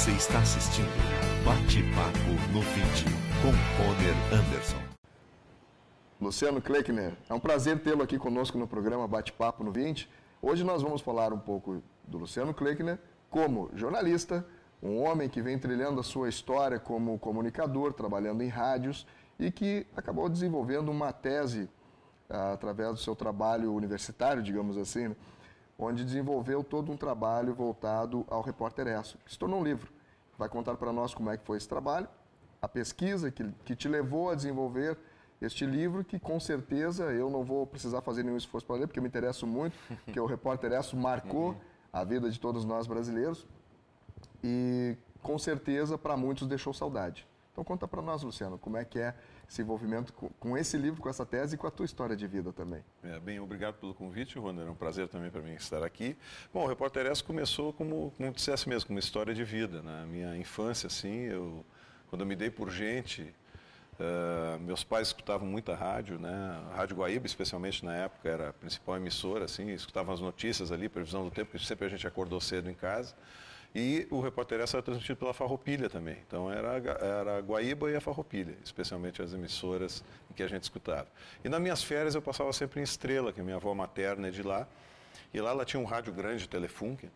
Você está assistindo Bate-Papo no 20 com Roner Anderson. Luciano Kleckner, é um prazer tê-lo aqui conosco no programa Bate-Papo no 20. Hoje nós vamos falar um pouco do Luciano Kleckner como jornalista, um homem que vem trilhando a sua história como comunicador, trabalhando em rádios e que acabou desenvolvendo uma tese através do seu trabalho universitário, digamos assim, né? Onde desenvolveu todo um trabalho voltado ao Repórter ESSO, que se tornou um livro. Vai contar para nós como é que foi esse trabalho, a pesquisa que te levou a desenvolver este livro, que com certeza eu não vou precisar fazer nenhum esforço para ler, porque eu me interesso muito, porque o Repórter ESSO marcou a vida de todos nós brasileiros e com certeza para muitos deixou saudade. Então conta para nós, Luciano, como é que é esse envolvimento com esse livro, com essa tese e com a tua história de vida também. Bem, obrigado pelo convite, Roner. É um prazer também para mim estar aqui. Bom, o Repórter ESSO começou, como dissesse mesmo, como uma história de vida. Na minha infância, assim, quando eu me dei por gente, meus pais escutavam muita rádio, né? A Rádio Guaíba, especialmente na época, era a principal emissora, assim, escutavam as notícias ali, previsão do tempo, porque sempre a gente acordou cedo em casa. E o Repórter ESSO era transmitido pela Farroupilha também. Então era a Guaíba e a Farroupilha, especialmente as emissoras em que a gente escutava. E nas minhas férias eu passava sempre em Estrela, que a minha avó materna é de lá. E lá ela tinha um rádio grande, Telefunken.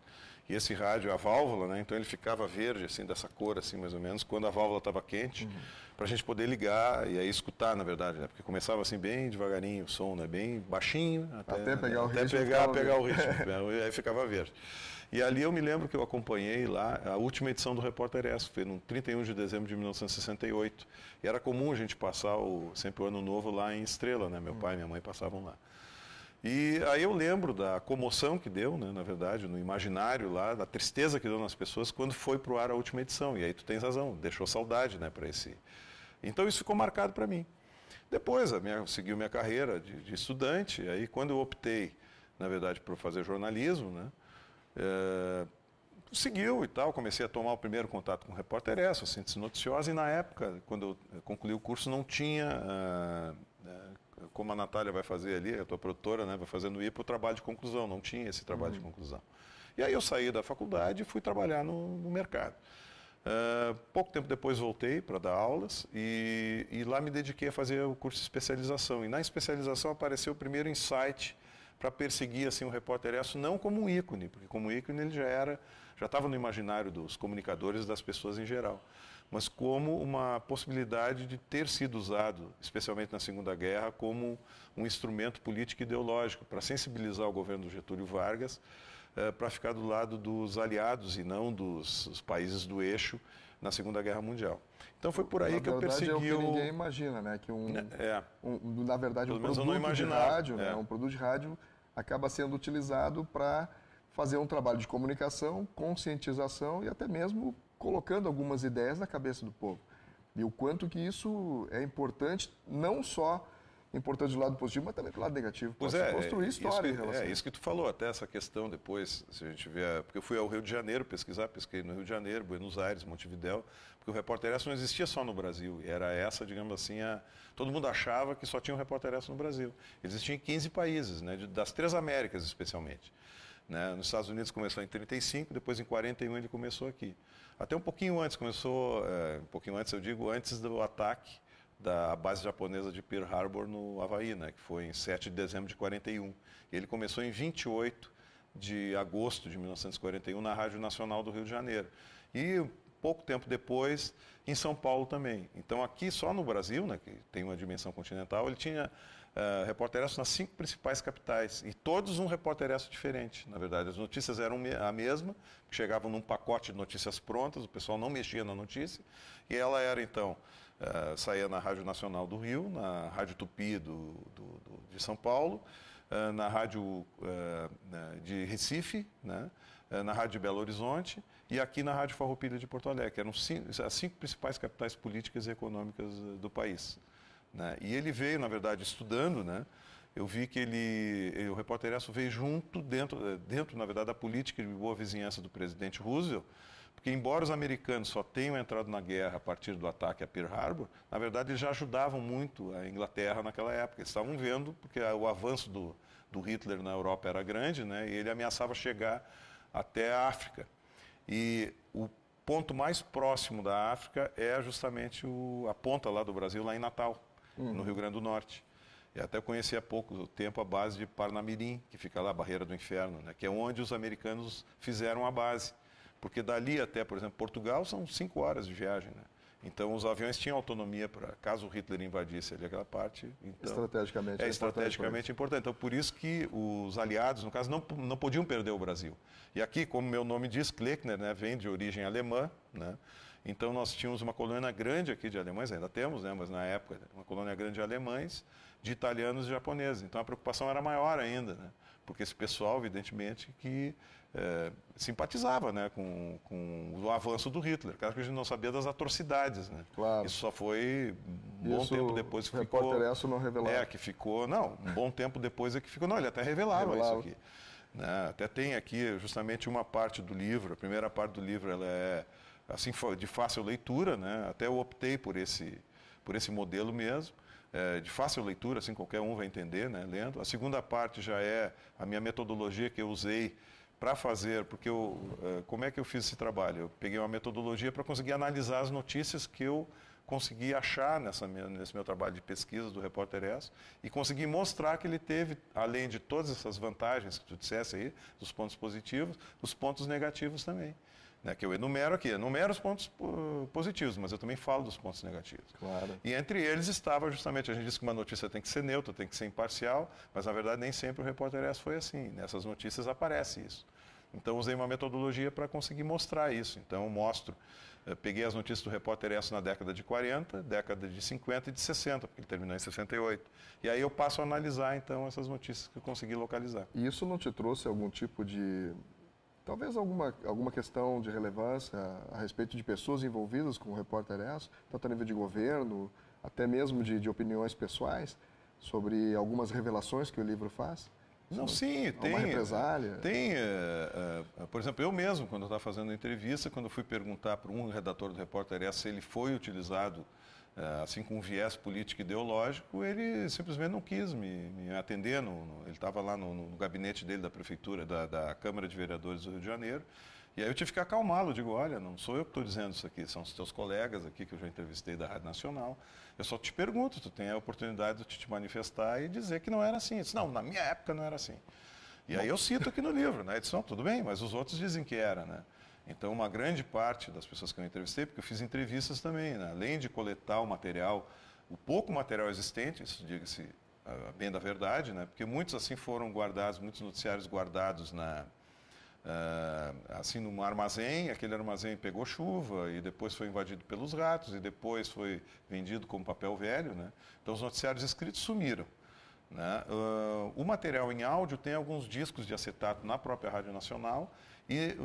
E esse rádio, a válvula, né? Então ele ficava verde, assim, dessa cor, assim, mais ou menos, quando a válvula estava quente, para a gente poder ligar e aí escutar, na verdade, né? Porque começava assim bem devagarinho o som, né? Bem baixinho, até pegar o ritmo. Até pegar o ritmo, né? Aí ficava verde. E ali eu me lembro que eu acompanhei lá a última edição do Repórter ESSO, foi no 31 de dezembro de 1968. E era comum a gente passar sempre o Ano Novo lá em Estrela, né? Meu pai e minha mãe passavam lá. E aí eu lembro da comoção que deu, né, na verdade, no imaginário lá, da tristeza que deu nas pessoas quando foi para o ar a última edição. E aí tu tens razão, deixou saudade, né, para esse... Então isso ficou marcado para mim. Depois, segui minha carreira de estudante, aí quando eu optei, na verdade, por fazer jornalismo, né, seguiu e tal, comecei a tomar o primeiro contato com o Repórter ESSO, síntese noticiosa, e na época, quando eu concluí o curso, não tinha... como a Natália vai fazer ali, a tua produtora, né, vai fazer no IPA o trabalho de conclusão, não tinha esse trabalho de conclusão. E aí eu saí da faculdade e fui trabalhar no mercado. Pouco tempo depois voltei para dar aulas e lá me dediquei a fazer o curso de especialização. E na especialização apareceu o primeiro insight para perseguir assim, o Repórter ESSO, não como um ícone, porque como ícone ele já estava no imaginário dos comunicadores e das pessoas em geral, mas como uma possibilidade de ter sido usado, especialmente na Segunda Guerra, como um instrumento político e ideológico, para sensibilizar o governo do Getúlio Vargas, para ficar do lado dos aliados e não dos países do eixo na Segunda Guerra Mundial. Então foi por aí que eu persegui é o que ninguém imagina, né? Que na verdade, um produto de rádio, né? Um produto de rádio acaba sendo utilizado para fazer um trabalho de comunicação, conscientização e até mesmo colocando algumas ideias na cabeça do povo. E o quanto que isso é importante, não só importante do lado positivo, mas também do lado negativo. Pois construir história em relação a isso. Isso que tu falou, até essa questão depois, se a gente vê, porque eu fui ao Rio de Janeiro pesquei no Rio de Janeiro, Buenos Aires, Montevidéu, porque o Repórter ESSO não existia só no Brasil, e era essa, digamos assim, todo mundo achava que só tinha um Repórter ESSO no Brasil. Existiam em 15 países, né, das 3 Américas especialmente. Né? Nos Estados Unidos começou em 35, depois em 41 ele começou aqui. Até um pouquinho antes, um pouquinho antes, eu digo, antes do ataque da base japonesa de Pearl Harbor no Havaí, né, que foi em 7 de dezembro de 41. E ele começou em 28 de agosto de 1941 na Rádio Nacional do Rio de Janeiro. E pouco tempo depois em São Paulo também. Então aqui só no Brasil, né, que tem uma dimensão continental, ele tinha Repórter ESSO nas 5 principais capitais, e todos um Repórter ESSO diferente. Na verdade, as notícias eram a mesma, chegavam num pacote de notícias prontas, o pessoal não mexia na notícia, e ela era então, saía na Rádio Nacional do Rio, na Rádio Tupi de São Paulo, na Rádio de Recife, né, na Rádio de Belo Horizonte e aqui na Rádio Farroupilha de Porto Alegre, que eram as 5 principais capitais políticas e econômicas do país. Né? E ele veio, na verdade, estudando, né? Eu vi que o Repórter ESSO veio junto, dentro, na verdade, da política de boa vizinhança do presidente Roosevelt, porque embora os americanos só tenham entrado na guerra a partir do ataque a Pearl Harbor, na verdade eles já ajudavam muito a Inglaterra naquela época. Eles estavam vendo, porque o avanço do Hitler na Europa era grande, né? E ele ameaçava chegar até a África. E o ponto mais próximo da África é justamente a ponta lá do Brasil, lá em Natal, no Rio Grande do Norte. E até conheci há pouco tempo a base de Parnamirim, que fica lá, Barreira do Inferno, né? Que é onde os americanos fizeram a base. Porque dali até, por exemplo, Portugal são 5 horas de viagem, né? Então, os aviões tinham autonomia para, caso o Hitler invadisse ali aquela parte. Então, estrategicamente estrategicamente importante. Então, por isso que os aliados, no caso, não podiam perder o Brasil. E aqui, como meu nome diz, Kleckner, né, vem de origem alemã, né? Então, nós tínhamos uma colônia grande aqui de alemães, ainda temos, né, mas na época, uma colônia grande de alemães, de italianos e japoneses. Então, a preocupação era maior ainda, né? Porque esse pessoal, evidentemente, que simpatizava, né, com o avanço do Hitler. Claro que a gente não sabia das atrocidades, né? Claro. Isso só foi um bom tempo depois que ficou... O repórter não revelava. que ficou... Não, um bom tempo depois é que ficou... Não, ele até revelava isso aqui. Né? Até tem aqui justamente uma parte do livro, a primeira parte do livro, ela é assim, de fácil leitura, né? Até eu optei por esse modelo mesmo. De fácil leitura, assim, qualquer um vai entender, né, lendo. A segunda parte já é a minha metodologia que eu usei para fazer, porque como é que eu fiz esse trabalho? Eu peguei uma metodologia para conseguir analisar as notícias que eu consegui achar nesse meu trabalho de pesquisa do Repórter ES e consegui mostrar que ele teve, além de todas essas vantagens que tu dissesse aí, dos pontos positivos, os pontos negativos também. Né, que eu enumero os pontos positivos, mas eu também falo dos pontos negativos. Claro. E entre eles estava justamente, a gente disse que uma notícia tem que ser neutra, tem que ser imparcial, mas na verdade nem sempre o Repórter ES foi assim. Nessas notícias aparece isso. Então usei uma metodologia para conseguir mostrar isso. Então eu mostro, peguei as notícias do Repórter ES na década de 40, década de 50 e de 60, porque ele terminou em 68. E aí eu passo a analisar então essas notícias que eu consegui localizar. E isso não te trouxe algum tipo de... Talvez alguma questão de relevância a respeito de pessoas envolvidas com o Repórter ES, tanto a nível de governo, até mesmo de opiniões pessoais, sobre algumas revelações que o livro faz? Não, sim, tem. Uma represália? Tem. Por exemplo, eu mesmo, quando eu estava fazendo a entrevista, quando eu fui perguntar para um redator do Repórter ES se ele foi utilizado assim com um viés político ideológico, ele simplesmente não quis me atender. Ele estava lá no gabinete dele da prefeitura, da Câmara de Vereadores do Rio de Janeiro. E aí eu tive que acalmá-lo. Digo, olha, não sou eu que estou dizendo isso aqui, são os teus colegas aqui que eu já entrevistei da Rádio Nacional. Eu só te pergunto, tu tem a oportunidade de te manifestar e dizer que não era assim. Eu disse, não, na minha época não era assim. E aí eu cito aqui no livro, na edição, tudo bem, mas os outros dizem que era, né? Então, uma grande parte das pessoas que eu entrevistei, porque eu fiz entrevistas também, né? Além de coletar o material, o pouco material existente, isso diga-se bem da verdade, né? Porque muitos assim foram guardados, muitos noticiários guardados assim num armazém, aquele armazém pegou chuva e depois foi invadido pelos ratos e depois foi vendido como papel velho, né? Então, os noticiários escritos sumiram. Né? O material em áudio tem alguns discos de acetato na própria Rádio Nacional e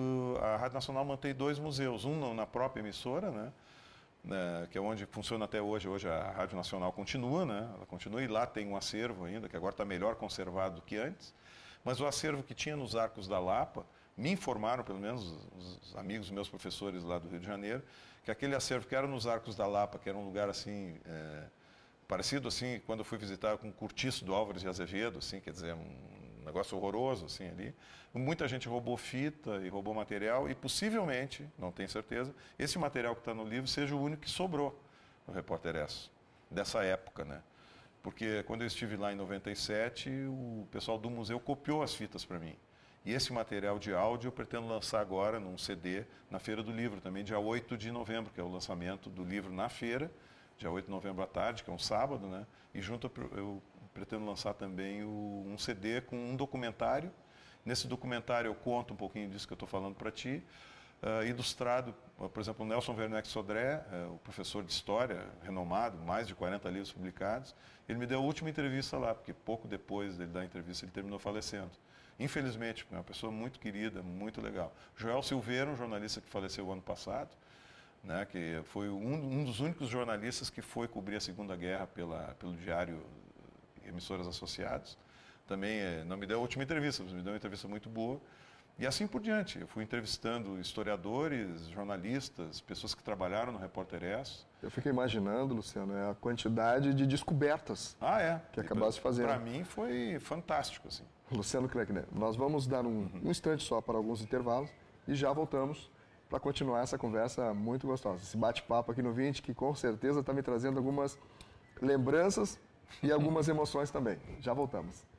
a Rádio Nacional mantém 2 museus, um na própria emissora, né? Que é onde funciona até hoje. Hoje a Rádio Nacional continua, né? Ela continua e lá tem um acervo ainda, que agora está melhor conservado do que antes, mas o acervo que tinha nos Arcos da Lapa, me informaram, pelo menos os amigos, meus professores lá do Rio de Janeiro, que aquele acervo que era nos Arcos da Lapa, que era um lugar assim... parecido assim, quando eu fui visitar com o Cortiço do Álvares de Azevedo, assim, quer dizer, um negócio horroroso assim ali. Muita gente roubou fita e roubou material e possivelmente, não tenho certeza, esse material que está no livro seja o único que sobrou no Repórter ES, dessa época, né? Porque quando eu estive lá em 97, o pessoal do museu copiou as fitas para mim. E esse material de áudio eu pretendo lançar agora num CD na Feira do Livro, também dia 8 de novembro, que é o lançamento do livro na feira, dia 8 de novembro à tarde, que é um sábado, né? E junto eu pretendo lançar também um CD com um documentário. Nesse documentário eu conto um pouquinho disso que eu estou falando para ti, ilustrado, por exemplo, o Nelson Werneck Sodré, o professor de História, renomado, mais de 40 livros publicados, ele me deu a última entrevista lá, porque pouco depois dele dar a entrevista ele terminou falecendo. Infelizmente, é uma pessoa muito querida, muito legal. Joel Silveira, um jornalista que faleceu o ano passado, né, que foi um dos únicos jornalistas que foi cobrir a Segunda Guerra pelo Diário e Emissoras Associadas. Também não me deu a última entrevista, mas me deu uma entrevista muito boa. E assim por diante. Eu fui entrevistando historiadores, jornalistas, pessoas que trabalharam no Repórter ES. Eu fico imaginando, Luciano, a quantidade de descobertas que acabaste fazendo. Para mim foi fantástico, assim. Luciano Kleckner, nós vamos dar um instante só para alguns intervalos e já voltamos para para continuar essa conversa muito gostosa. Esse bate-papo aqui no 20, que com certeza está me trazendo algumas lembranças e algumas emoções também. Já voltamos.